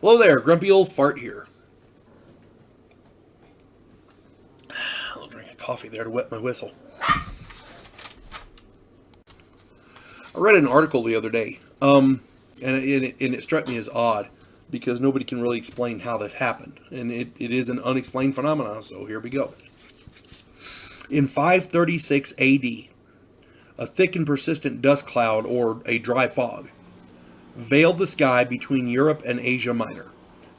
Hello there, grumpy old fart here. I'll drink a coffee there to wet my whistle. I read an article the other day, and it struck me as odd because nobody can really explain how this happened, and it is an unexplained phenomenon. So here we go. In 536 A.D., a thick and persistent dust cloud, or a dry fog, veiled the sky between Europe and Asia Minor.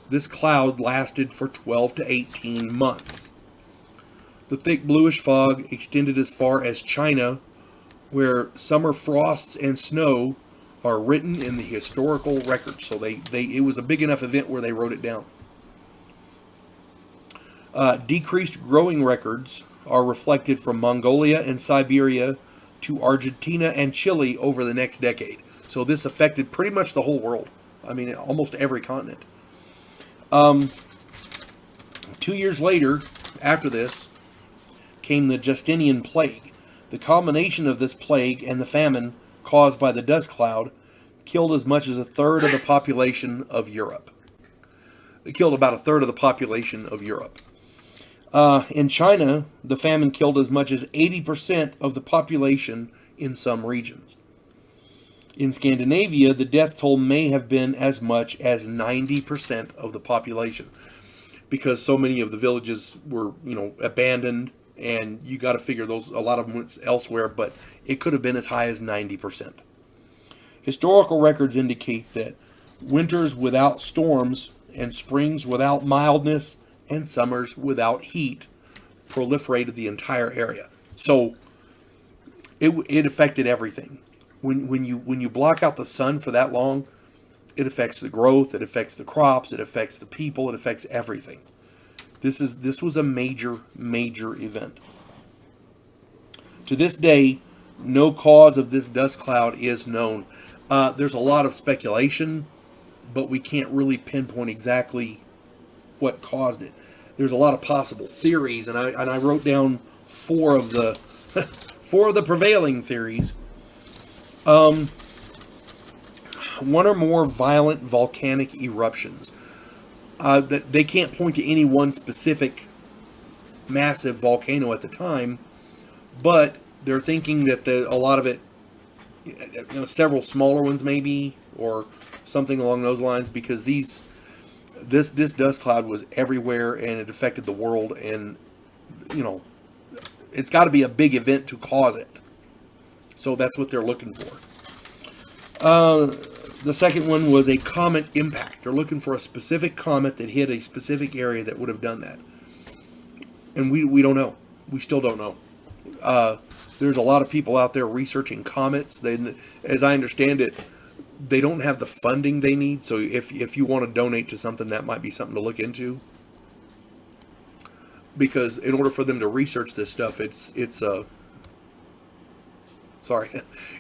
This cloud lasted for 12 to 18 months. The thick bluish fog extended as far as China, where summer frosts and snow are written in the historical records. So it was a big enough event where they wrote it down. Decreased growing records are reflected from Mongolia and Siberia to Argentina and Chile over the next decade. So this affected pretty much the whole world. I mean, almost every continent. 2 years later, after this, came the Justinian plague. The combination of this plague and the famine caused by the dust cloud killed as much as a third of the population of Europe. It killed about a third of the population of Europe. In China, the famine killed as much as 80% of the population in some regions. In Scandinavia, the death toll may have been as much as 90% of the population, because so many of the villages were, abandoned, and you got to figure a lot of them went elsewhere, but it could have been as high as 90%. Historical records indicate that winters without storms and springs without mildness and summers without heat proliferated the entire area. So it affected everything. When you block out the sun for that long, it affects the growth, it affects the crops, it affects the people, it affects everything. This was a major event. To this day, no cause of this dust cloud is known. There's a lot of speculation, but we can't really pinpoint exactly what caused it. There's a lot of possible theories, and I wrote down four of the prevailing theories. One or more violent volcanic eruptions. That they can't point to any one specific massive volcano at the time, but they're thinking that a lot of it, several smaller ones maybe, or something along those lines, because this dust cloud was everywhere and it affected the world, and it's got to be a big event to cause it. So that's what they're looking for. The second one was a comet impact. They're looking for a specific comet that hit a specific area that would have done that. And we don't know. We still don't know. There's a lot of people out there researching comets. As I understand it, they don't have the funding they need. So if you want to donate to something, that might be something to look into. Because in order for them to research this stuff,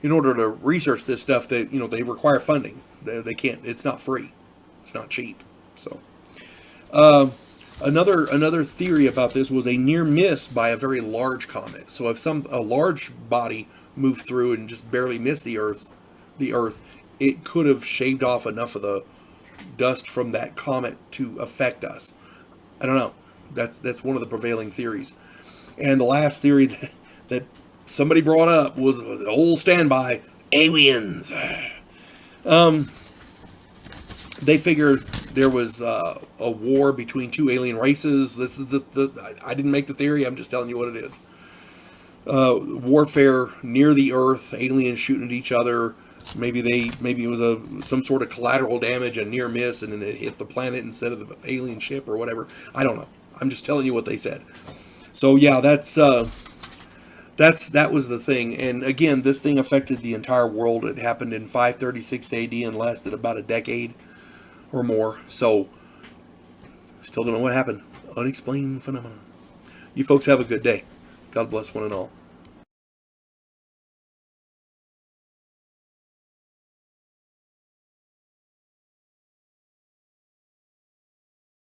in order to research this stuff, they require funding. They can't. It's not free. It's not cheap. So, another theory about this was a near miss by a very large comet. So if a large body moved through and just barely missed the Earth, it could have shaved off enough of the dust from that comet to affect us. I don't know. That's one of the prevailing theories. And the last theory that somebody brought up was the old standby, aliens. They figured there was a war between two alien races. This is I didn't make the theory. I'm just telling you what it is. Warfare near the Earth, aliens shooting at each other. Maybe it was some sort of collateral damage, a near miss, and then it hit the planet instead of the alien ship or whatever. I don't know. I'm just telling you what they said. So yeah, that was the thing. And again, this thing affected the entire world. It happened in 536 AD and lasted about a decade or more. So still don't know what happened. Unexplained phenomenon. You folks have a good day. God bless one and all.